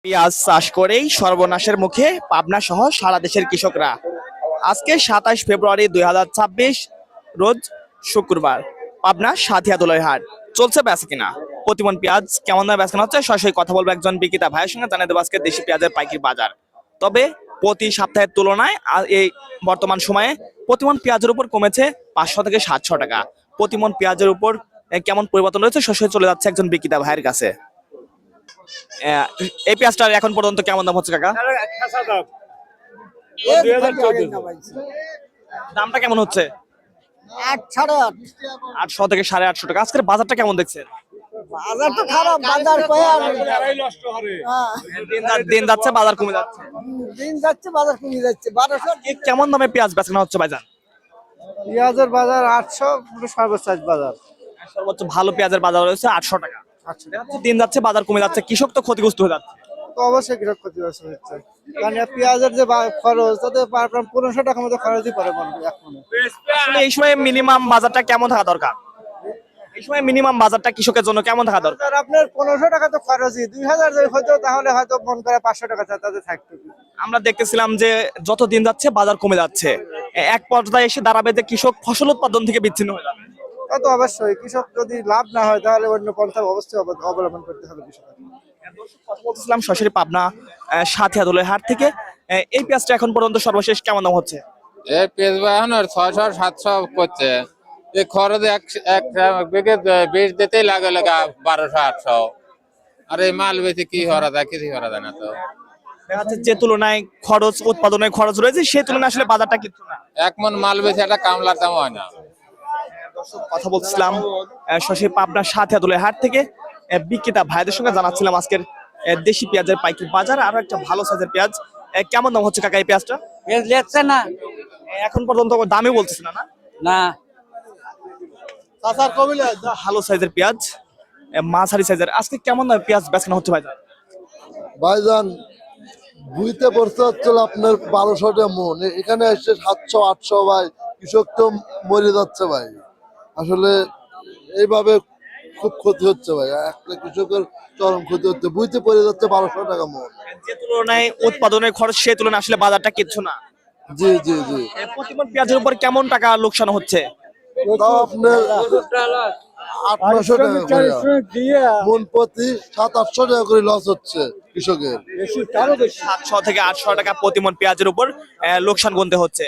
পেঁয়াজ চাষ করেই সর্বনাশের মুখে পাবনা সহ সারা দেশের কৃষকরা। আজকে 27 ফেব্রুয়ারি 2026 রোজ শুক্রবার। পাবনা সাথিয়াদুলের হাট চলছে বেচা কিনা। প্রতিমন পেঁয়াজ কেমন দামে বেচা কেনা হচ্ছে সরাসরি কথা বলবো একজন বিক্রেতা ভাইয়ের সঙ্গে, জানিয়ে দেবো আজকে দেশি পেঁয়াজের পাইকারি বাজার। তবে প্রতি সপ্তাহের তুলনায় এই বর্তমান সময়ে প্রতিমন পেঁয়াজের উপর কমেছে 500 থেকে 700 টাকা। প্রতিমন পেঁয়াজের উপর কেমন পরিবর্তন রয়েছে সরাসরি চলে যাচ্ছে একজন বিক্রেতা ভাইয়ের কাছে। এই পেঁয়াজটার এখন পর্যন্ত কেমন দাম হচ্ছে কাকা? দামটা কেমন হচ্ছে? 800 থেকে 850 টাকা। আজকের বাজারটা কেমন দেখছেন? বাজার তো খারাপ, বাজার দিন যাচ্ছে বাজার কমে যাচ্ছে। দিন যাচ্ছে বাজার কমে যাচ্ছে। 1200 কেমন দামে পেঁয়াজ বেচা হচ্ছে ভাইজান? পেঁয়াজের বাজার 800 সর্বোচ্চ বাজার। সর্বোচ্চ ভালো পেঁয়াজের বাজার রয়েছে 800 টাকা। দিন যাচ্ছে বাজার কমে যাচ্ছে, কৃষক তো ক্ষতিগ্রস্ত হয়ে যাচ্ছে। তো অবশ্যই কৃষক ক্ষতিগ্রস্ত হচ্ছে, কারণ পেঁয়াজের যে খরচ তাতে 1500 টাকার মতো খরচই পড়ে এক মনে। আসলে এই সময় মিনিমাম বাজারটা কেমন থাকা দরকার? এই সময় মিনিমাম বাজারটা কৃষকের জন্য কেমন থাকা দরকার? আপনার 1500 টাকা তো খরচই, 2000 যদি হতো তাহলে হয়তো মন করে 500 টাকা তাতে থাকতো। আমরা দেখতেছিলাম যে যত দিন যাচ্ছে বাজার কমে যাচ্ছে, এক পর্যায়ে এসে দাঁড়াবে যে কৃষক ফসল উৎপাদন থেকে বিচ্ছিন্ন হয়ে যাবে। তা তো অবশ্যই, কৃষক যদি লাভ না হয় তাহলে অন্য পন্থা অবশ্যই অবলম্বন করতে হবে কৃষকের। কথা বলতেছিলাম সরাসরি পাবনা সাথিয়াদুলের হাট থেকে। এই পেঁয়াজটা এখন পর্যন্ত সর্বশেষ কেমন দাম হচ্ছে? এই পেঁয়াজ এখন 600-700 করছে। এই খরচ এক বিঘে বীজ দিতেই লাগে 1200-800। আর এই মাল বেশি কি করা যায়, কিছু করা যায় না তো। দেখা যাচ্ছে যে তুলনায় খরচ, উৎপাদনের খরচ রয়েছে সেই তুলনায় আসলে বাজারটা কিছু না। এক মন মাল বেশি একটা কামলার দাম হয় না। কথা বলছিলাম সরাসরি পাবনা সাথিয়াদুলের হাট থেকে বিক্রেতা ভাইদের সঙ্গে জানাচ্ছিলাম আজকের দেশি পেঁয়াজের পাইকারি বাজার। আরো একটা ভালো সাইজের পেঁয়াজ কেমন দাম হচ্ছে কাকা এই পেঁয়াজটা? পেঁয়াজ লেটছে না, এখন পর্যন্ত দামই বলতেছে না। না ভালো সাইজের পেঁয়াজ, মাঝারি সাইজের। আজকে কেমন দামে পেঁয়াজ বেচা হচ্ছে ভাইজান? ভাইজান বুঝতে পড়তে হচ্ছিল আপনার 1200 টাকা মন, এখানে এসে 700-800। ভাই কৃষক তো মরে যাচ্ছে ভাই, আসলে এইভাবে খুব ক্ষতি হচ্ছে ভাই, একটা কৃষকের চরম ক্ষতি হচ্ছে, বুঝতে পড়ে যাচ্ছে 1200 টাকা মন। যে তুলনায় উৎপাদনের খরচ সেই তুলনায় আসলে বাজারটা কিচ্ছু না। জি জি জি। প্রতিমন পেঁয়াজের উপর কেমন টাকা লোকসান হচ্ছে? তাও আপনার 800-900 টাকা করে মন প্রতি 700-800 টাকা করে লস হচ্ছে কৃষকের। 700 থেকে 800 টাকা প্রতিমন পেঁয়াজের উপর লোকসান গুনতে হচ্ছে।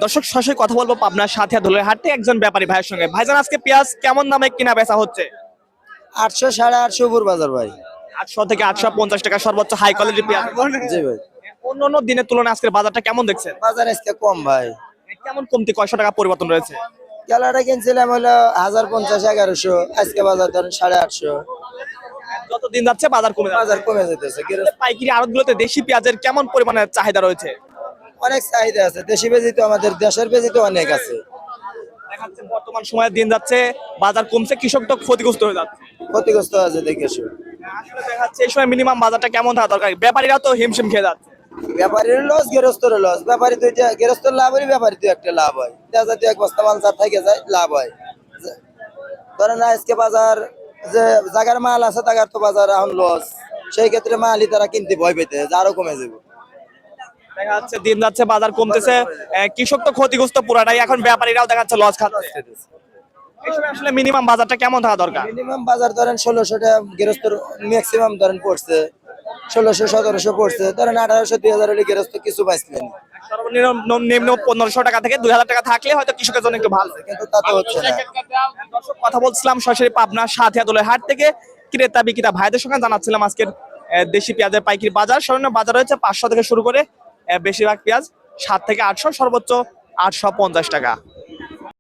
দর্শক সরাসরি কথা বলবো পাবনার সাথিয়াদুলের হাট থেকে একজন ব্যাপারী ভাইয়ের সঙ্গে। ভাইজান আজকে পেঁয়াজ কেমন দামে কিনা বেচা হচ্ছে? 800-850 উপর বাজার ভাই। 800 থেকে 850 টাকা সর্বোচ্চ হাই কোয়ালিটির পেঁয়াজ। জি ভাই, অন্য দিনের তুলনায় আজকের বাজারটা কেমন দেখছেন? বাজার আজকে কম ভাই। কেমন কমতি, কয়শো টাকা পরিবর্তন রয়েছে? কেলাটা কিনছিলাম হলো 1050-1100, আজকে বাজার ধরেন 850। যত দিন যাচ্ছে বাজার কমে যাচ্ছে। বাজার কমে যেতেছে। পাইকারি আড়তগুলোতে দেশি পেঁয়াজের কেমন পরিমাণে চাহিদা রয়েছে? অনেক চাহিদা আছে, দেশি বেজি তো আমাদের দেশের বেজি তো অনেক আছে। দেখা যাচ্ছে বর্তমান সময়ে দিন যাচ্ছে বাজার কমছে, কৃষক তো ক্ষতিগ্রস্ত হয়ে যাচ্ছে। ক্ষতিগ্রস্ত আছে দেখে। আসলে দেখা যাচ্ছে এই সময় মিনিমাম বাজারটা কেমন থাকা দরকার? ব্যাপারীরা তো হিমশিম খেয়ে যাচ্ছে। ব্যাপারীর লস, গৃহস্থর লস। ব্যাপারী দুইটা, গৃহস্থর লাভ হয়, ব্যাপারী দুই একটা লাভ হয়। দেখা যায় 1 বস্তা মাল যার থেকে যায় লাভ হয়। ধরেন আজকে বাজার যে জায়গার মাল আছে তাগার তো বাজার এখন লস, সেই ক্ষেত্রে মালই তারা কিনতে ভয় পেতে আরো কমে যাবে। দেখা যাচ্ছে দিন যাচ্ছে বাজার কমতেছে, কৃষক তো ক্ষতিগ্রস্ত পুরাটাই, এখন ব্যাপারীরাও দেখা যাচ্ছে লস খাচ্ছে। এই সময় আসলে মিনিমাম বাজারটা কেমন থাকা দরকার? মিনিমাম বাজার ধরেন 1600 টাকা গৃহস্থর ম্যাক্সিমাম ধরেন পড়ছে, 1600-1700 পড়ছে। ধরেন 1800-2000 হলে গৃহস্থ কিছু পাইছিলেন। সর্বনিম্ন 1500 টাকা থেকে 2000 টাকা থাকলে হয়তো কৃষকের জন্য একটু ভালো, কিন্তু তা তো হচ্ছে না। দর্শক কথা বলছিলাম সরাসরি পাবনা সাথিয়াদুলের হাট থেকে ক্রেতা বিক্রেতা ভাইদের সঙ্গে জানাচ্ছিলাম আজকের দেশি পেঁয়াজের পাইকারি বাজার। সর্বনিম্ন বাজার রয়েছে 500 থেকে শুরু করে বেশিরভাগ পেঁয়াজ 7 থেকে 800, সর্বোচ্চ 850 টাকা।